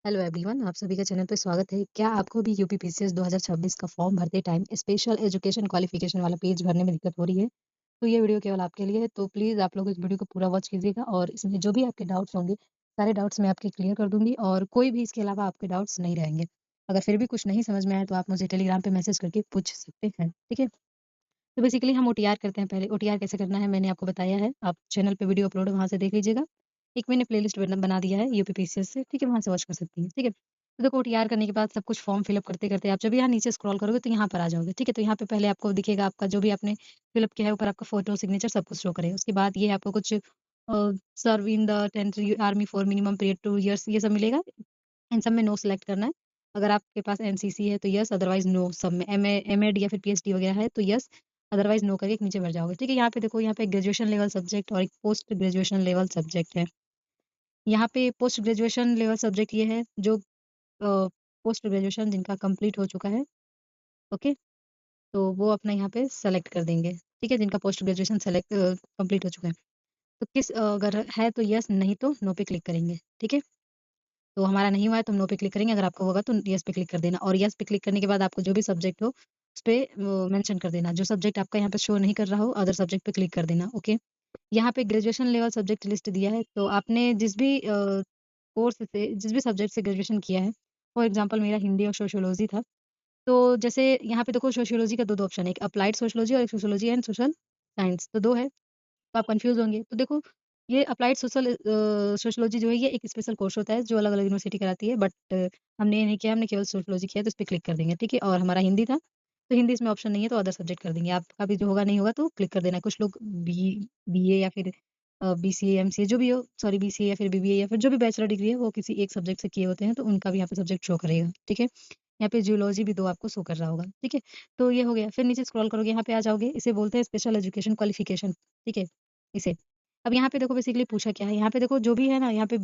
Hello everyone, आप सभी का चैनल पे स्वागत है। क्या आपको भी यूपीपीसीएस 2026 का फॉर्म भरते टाइम स्पेशल एजुकेशन क्वालिफिकेशन वाला पेज भरने में दिक्कत हो रही है? तो ये वीडियो केवल आपके लिए है, तो प्लीज़ आप लोग इस वीडियो को पूरा वॉच कीजिएगा और इसमें जो भी आपके डाउट्स होंगे, सारे डाउट्स मैं आपके क्लियर कर दूँगी और कोई भी इसके अलावा आपके डाउट्स नहीं रहेंगे। अगर फिर भी कुछ नहीं समझ में आया तो आप मुझे टेलीग्राम पे मैसेज करके पूछ सकते हैं, ठीक है? तो बेसिकली हम ओटीआर करते हैं पहले। ओटीआर कैसे करना है मैंने आपको बताया है। आप चैनल पे वीडियो अपलोड है वहाँ से देख लीजिएगा। एक मैंने प्लेलिस्ट बना दिया है यूपीपीसीएस से, ठीक है? वहाँ से वॉच कर सकती हैं, ठीक है? तो देखो ओटीआर करने के बाद सब कुछ फॉर्म फिल अप करते-करते आप जब यहाँ नीचे स्क्रॉल करोगे तो यहाँ पर आ जाओगे, ठीक है? तो यहाँ पे पहले आपको दिखेगा आपका जो भी आपने फिल अप किया है ऊपर आपका फ़ोटो, सिग्नेचर सब कुछ शो करेगा। उसके बाद ये आपको कुछ serve in the 10th army for minimum period 2 years ये सब मिलेगा। इन सब में नो सेलेक्ट करना है। अगर आपके पास एनसीसी है तो येस, अदरवाइज़ नो। सब में एमएड या फिर पीएचडी वगैरह है तो येस, अदरवाइज़ नो करके नीचे बढ़ जाओगे। ठीक है? यहाँ पे देखो यहाँ पे ग्रेजुएशन लेवल सब्जेक्ट और एक पोस्ट ग्रेजुएशन लेवल सब्जेक्ट है। यहाँ पे पोस्ट ग्रेजुएशन लेवल सब्जेक्ट ये है जो पोस्ट ग्रेजुएशन जिनका कंप्लीट हो चुका है, ओके? तो वो अपना यहाँ पे सेलेक्ट कर देंगे। ठीक है? जिनका पोस्ट ग्रेजुएशन कंप्लीट हो चुका है। तो अगर है तो येस, नहीं तो नो पे क्लिक करेंगे। ठीक है? तो हमारा नहीं हुआ है तो हम नो पे क्लिक करेंगे, अगर आपका होगा तो येस पे क्लिक कर देना और येस पे क्लिक करने के बाद आपको जो भी सब्जेक्ट हो, उसपे मेंशन कर देना। जो सब्जेक्ट आपका यहाँ पे शो नहीं कर रहा हो, अदर सब्जेक्ट पे क्लिक कर देना, ओके। यहाँ पे ग्रेजुएशन लेवल सब्जेक्ट लिस्ट दिया है, तो आपने जिस भी कोर्स से जिस भी सब्जेक्ट से ग्रेजुएशन किया है, फॉर एग्जांपल मेरा हिंदी और सोशियोलॉजी था, तो जैसे यहाँ पे देखो सोशियोलॉजी का 2-2 ऑप्शन है, एक अप्लाइड सोशियोलॉजी और एक सोशियोलॉजी एंड सोशल साइंस, तो 2 है। तो आप कन्फ्यूज़ होंगे। तो देखो ये अप्लाइड सोशियोलॉजी जो है ये एक स्पेशल कोर्स होता है जो अलग-अलग यूनिवर्सिटी कराती है, बट हमने ये नहीं किया, हमने केवल सोशियोलॉजी किया है तो इस पे क्लिक कर देंगे, ठीक है? और हमारा हिंदी था, तो हिंदी इसमें ऑप्शन नहीं है तो अदर सब्जेक्ट कर देंगे। आपका भी जो होगा नहीं होगा तो क्लिक कर देना है। कुछ लोग बीए या फिर बीसीए, एमसीए जो भी हो, सॉरी बीसीए या फिर बीबीए या फिर जो भी बैचलर डिग्री है वो किसी एक सब्जेक्ट से किए होते हैं तो उनका भी यहाँ पे सब्जेक्ट शो करेगा, ठीक है? यहाँ पे जियोलॉजी भी 2 आपको शो कर रहा होगा, ठीक है? तो ये हो गया, फिर नीचे स्क्रॉल करोगे यहाँ पे आ जाओगे, इसे बोलते हैं स्पेशल एजुकेशन क्वालिफिकेशन, ठीक है? इसे। अब यहाँ पे देखो बेसिकली पूछा क्या है, यहाँ पे देखो जो भी है ना, यहाँ पे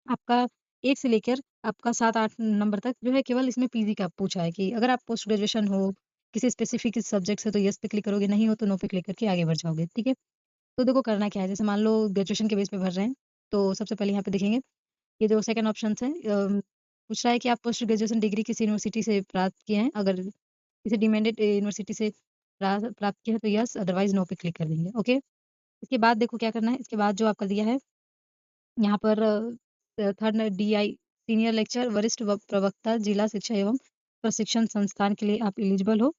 आपका 1 से लेकर आपका 7-8 नंबर तक जो है केवल इसमें पीजी का पूछा है कि अगर आप पोस्ट ग्रेजुएशन हो, किसी स्पेसिफिक सब्जेक्ट से तो येस पे क्लिक करोगे, नहीं हो तो नो पे क्लिक करके आगे बढ़ जाओगे, ठीक है? तो देखो करना क्या है, जैसे मान लो ग्रेजुएशन के बेस पे भर रहे हैं, तो सबसे पहले यहाँ पे देखेंगे, ये जो सेकंड ऑप्शंस है पूछ रहा है कि आप पोस्ट ग्रेजुएशन डिग्री किस यूनिवर्सिटी से प्राप्त किए हैं, अगर किसी डीम्ड यूनिवर्सिटी से प्राप्त किया है तो येस, अदरवाइज़ नो पे क्लिक कर देंगे, ओके? इसके बाद देखो क्या करना है, इसके बाद जो आपका दिया है यहाँ पर थर्ड डीआई सीनियर लेक्चर वरिष्ठ प्रवक्ता जिला शिक्षा एवं प्रशिक्षण संस्थान के लिए आप एलिजिबल हो।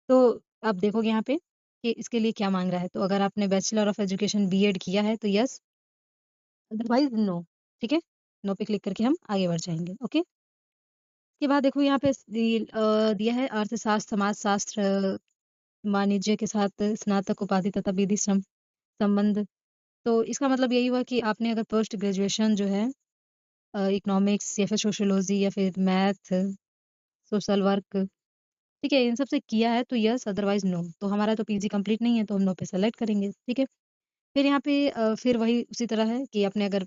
तो आप देखोगे यहाँ पे कि इसके लिए क्या माँग रहा है। तो अगर आपने बैचलर ऑफ एजुकेशन बीएड किया है तो यस, अदरवाइज़ नो, ठीक है? नो पे क्लिक करके हम आगे बढ़ जाएँगे, ओके? इसके बाद देखो यहाँ पे दिया है अर्थशास्त्र, समाजशास्त्र, वाणिज्य के साथ स्नातक उपाधि तथा विधि श्रम संबंध। तो इसका मतलब यही हुआ कि आपने अगर पोस्ट ग्रेजुएशन जो है इकोनॉमिक्स या फिर सोशियोलॉजी या फिर मैथ, सोशल वर्क, ठीक है? इन सब से किया है तो यस, अदरवाइज़ नो। तो हमारा तो पीजी कंप्लीट नहीं है तो हम नो पे सेलेक्ट करेंगे, ठीक है? फिर यहाँ पे फिर वही उसी तरह है कि आपने अगर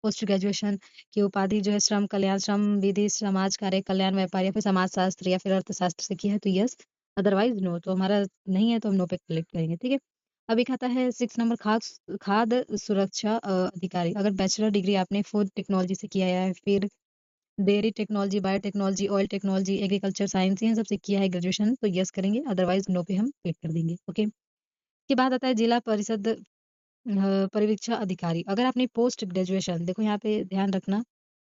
पोस्ट ग्रेजुएशन की उपाधि जो है श्रम कल्याण, श्रम विधि, समाज कार्य कल्याण, व्यापार या फिर समाजशास्त्र या फिर अर्थशास्त्र से किया है तो यस, अदरवाइज़ नो। तो हमारा नहीं है तो हम नो पे क्लिक करेंगे, ठीक है? अब एक आता है 6 नंबर खाद्य सुरक्षा अधिकारी। अगर बैचलर डिग्री आपने फूड टेक्नोलॉजी से किया है, फिर dairy technology, biotechnology, oil technology, agriculture science इन सब से किया है ग्रेजुएशन तो येस करेंगे, अदरवाइज़ नो पे हम क्लिक कर देंगे, ओके। उसके बाद आता है जिला परिषद परिवीक्षा अधिकारी। अगर आपने पोस्ट ग्रेजुएशन देखो यहाँ पे ध्यान रखना,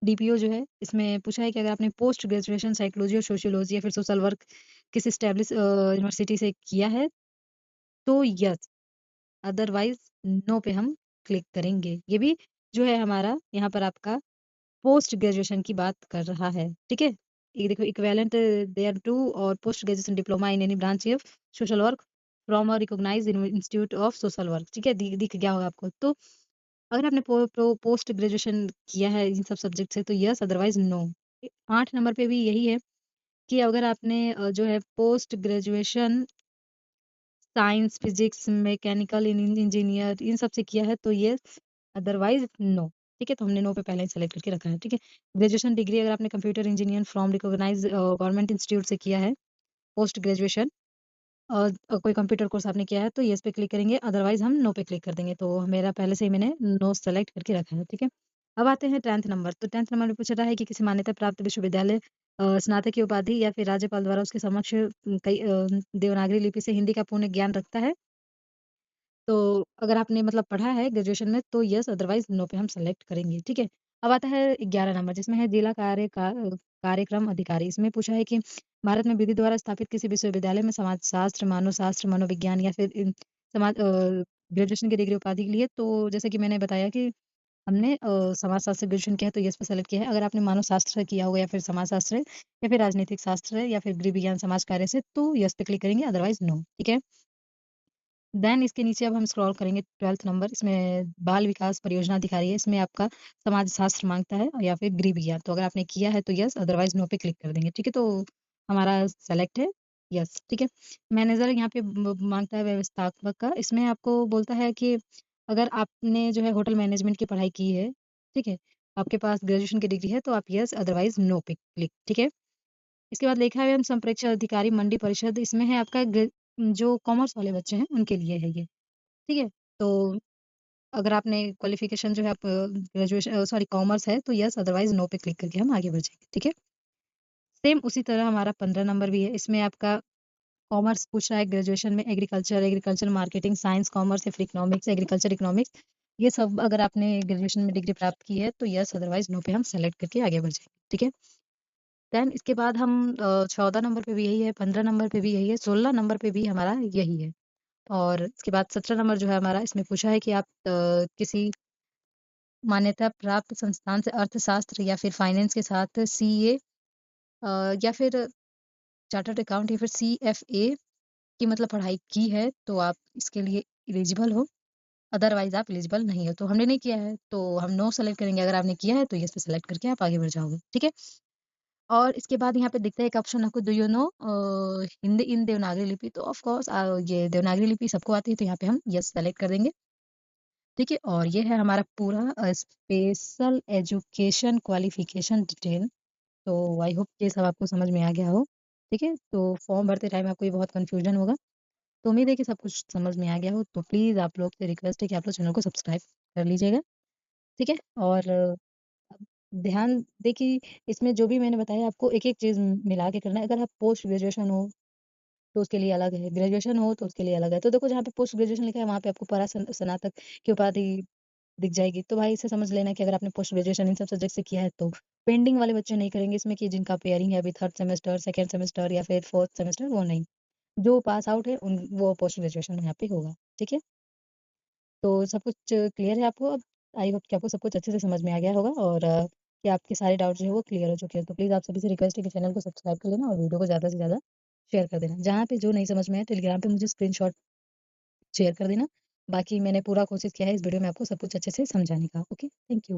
डीपीओ जो है इसमें पूछा है कि अगर आपने पोस्ट ग्रेजुएशन साइकोलॉजी और सोशियोलॉजी या फिर सोशल वर्क किसी एस्टेब्लिश यूनिवर्सिटी से किया है तो यस, अदरवाइज़ नो पे हम क्लिक करेंगे। ये भी जो है हमारा यहाँ पर आपका पोस्ट ग्रेजुएशन की बात कर रहा है, ठीक है? ये देखो इक्विवेलेंट देयर टू और post graduation diploma in any branch of social work from a recognized institute of social work, ठीक है? दिख गया होगा आपको। तो अगर आपने पोस्ट ग्रेजुएशन किया है इन सब सब्जेक्ट से तो यस, अदरवाइज़ नो। 8 नंबर पे भी यही है कि अगर आपने जो है post graduation science, physics, mechanical engineer इन सब से किया है तो येस, अदरवाइज़ नो। ठीक है? तो हमने नो पे पहले ही सेलेक्ट करके रखा है, ठीक है? ग्रेजुएशन डिग्री अगर आपने computer engineer from recognized government institute से किया है, पोस्ट ग्रेजुएशन कोई कंप्यूटर कोर्स आपने किया है तो येस पे क्लिक करेंगे, अदरवाइज़ हम नो पे क्लिक कर देंगे। तो मेरा पहले से ही मैंने नो सेलेक्ट करके रखा है, ठीक है? अब आते हैं 10th नंबर, तो 10th नंबर में पूछा रहा है कि किसी मान्यता प्राप्त विश्वविद्यालय स्नातक की उपाधि या फिर राज्यपाल द्वारा उसके समक्ष देवनागरी लिपि से हिंदी का पूर्ण ज्ञान रखता है। तो अगर आपने मतलब पढ़ा है ग्रेजुएशन में तो येस, अदरवाइज़ नो पे हम सेलेक्ट करेंगे, ठीक है? अब आता है 11 नंबर जिसमें है जिला कार्यक्रम अधिकारी। इसमें पूछा है कि भारत में विधि द्वारा स्थापित किसी विश्वविद्यालय में समाजशास्त्र, मानवशास्त्र, मनोविज्ञान या फिर इन ग्रेजुएशन की डिग्री उपाधि के लिए तो जैसे कि मैंने बताया कि हमने समाजशास्त्र से ग्रेजुएशन किया है तो येस पे सेलेक्ट किया है। अगर आपने मानवशास्त्र से किया होगा या फिर समाजशास्त्र या फिर राजनीतिक शास्त्र या फिर गृह विज्ञान समाज कार्य से तो येस पे क्लिक करेंगे, अदरवाइज़ नो, ठीक है? देन इसके नीचे अब हम स्क्रॉल करेंगे 12th नंबर इसमें बाल विकास परियोजना अधिकारी है, इसमें आपका समाज शास्त्र माँगता है या फिर गृह विज्ञान, तो अगर आपने किया है तो येस अदरवाइज़ नो पे क्लिक कर देंगे, ठीक है? तो हमारा सेलेक्ट है येस, ठीक है? मैनेजर यहाँ पे माँगता है व्यवस्थापक का, इसमें आपको बोलता है कि अगर आपने जो है होटल मैनेजमेंट की पढ़ाई की है, ठीक है? आपके पास ग्रेजुएशन की डिग्री है तो आप येस अदरवाइज़ नो पे क्लिक, ठीक है? इसके बाद लेखा एवं संप्रेक्षण अधिकारी मंडी परिषद इसमें है आपका जो कॉमर्स वाले बच्चे हैं उनके लिए है ये, ठीक है? तो अगर आपने क्वालिफ़िकेशन जो है आप ग्रेजुएशन सॉरी कॉमर्स है तो येस अदरवाइज़ नो पे क्लिक करके हम आगे बढ़ जाएँगे, ठीक है? सेम उसी तरह हमारा 15 नंबर भी है, इसमें आपका कॉमर्स पूछ रहा है ग्रेजुएशन में एग्रीकल्चर मार्केटिंग, साइंस, कॉमर्स या फिर इकोनॉमिक्स, एग्रीकल्चर इकोनॉमिक्स ये सब अगर आपने ग्रेजुएशन में डिग्री प्राप्त की है तो येस अदरवाइज़ नो पे हम सेलेक्ट करके आगे बढ़ जाएँगे, ठीक है? देन इसके बाद हम 14 नंबर पे भी यही है, 15 नंबर पे भी यही है, 16 नंबर पे भी हमारा यही है। और इसके बाद 17 नंबर जो है हमारा इसमें पूछा है कि आप किसी मान्यता प्राप्त संस्थान से अर्थशास्त्र या फिर फाइनेंस के साथ सीए या फिर चार्टर्ड अकाउंट या फिर सीएफए की मतलब पढ़ाई की है, तो आप इसके लिए एलिजिबल हो, अदरवाइज़ आप एलिजिबल नहीं हो। तो हमने नहीं किया है, तो हम नो सेलेक्ट करेंगे, अगर आपने किया है तो येस पे सेलेक्ट करके आप आगे बढ़ जाओगे, ठीक है? और इसके बाद यहाँ पे दिखता है एक ऑप्शन आपको डू यू नो हिंदी इन देवनागरी लिपि तो ऑफ कोर्स ये देवनागरी लिपि सबको आती है तो यहाँ पे हम यस सेलेक्ट कर देंगे ठीक है और ये है हमारा पूरा स्पेशल एजुकेशन क्वालिफिकेशन डिटेल तो आई होप ये सब आपको समझ में आ गया हो ठीक है तो फॉर्म भरते टाइम आपको ये बहुत कंफ्यूजन होगा तो उम्मीद है कि सब कुछ समझ में आ गया हो तो प्लीज़ आप लोग से रिक्वेस्ट है कि आप लोग चैनल को सब्सक्राइब कर लीजिएगा ठीक है और ध्यान दें कि इसमें जो भी मैंने बताया आपको एक-एक चीज़ मिला के करना है। अगर आप पोस्ट ग्रेजुएशन हो, तो उसके लिए अलग है, ग्रेजुएशन हो तो उसके लिए अलग है। तो देखो जहाँ पे पोस्ट ग्रेजुएशन लिखा है वहाँ पे आपको स्नातक की उपाधि दिख जाएगी। तो भाई इसे समझ लेना कि अगर आपने पोस्ट ग्रेजुएशन इन सब सब्जेक्ट से किया है तो पेंडिंग वाले बच्चे नहीं करेंगे इसमें कि जिनका पेयरिंग है अभी 3rd सेमेस्टर, 2nd सेमेस्टर या फिर 4th सेमेस्टर वो नहीं। जो पास आउट है उन वो पोस्ट ग्रेजुएशन यहाँ पे होगा। ठीक है? तो सब कुछ क्लियर है आपको अब? आई होप कि आपको सब कुछ अच्छे से समझ में आ गया होगा और कि आपके सारे डाउट जो है वो क्लियर हो चुके हैं। तो प्लीज़ आप सभी से रिक्वेस्ट है कि चैनल को सब्सक्राइब कर लेना और वीडियो को ज़्यादा से ज़्यादा शेयर कर देना। जहाँ पे जो नहीं समझ में आए टेलीग्राम पे मुझे स्क्रीनशॉट शेयर कर देना। बाकी मैंने पूरा कोशिश किया है इस वीडियो में आपको सब कुछ अच्छे से समझाने का। Okay, thank you.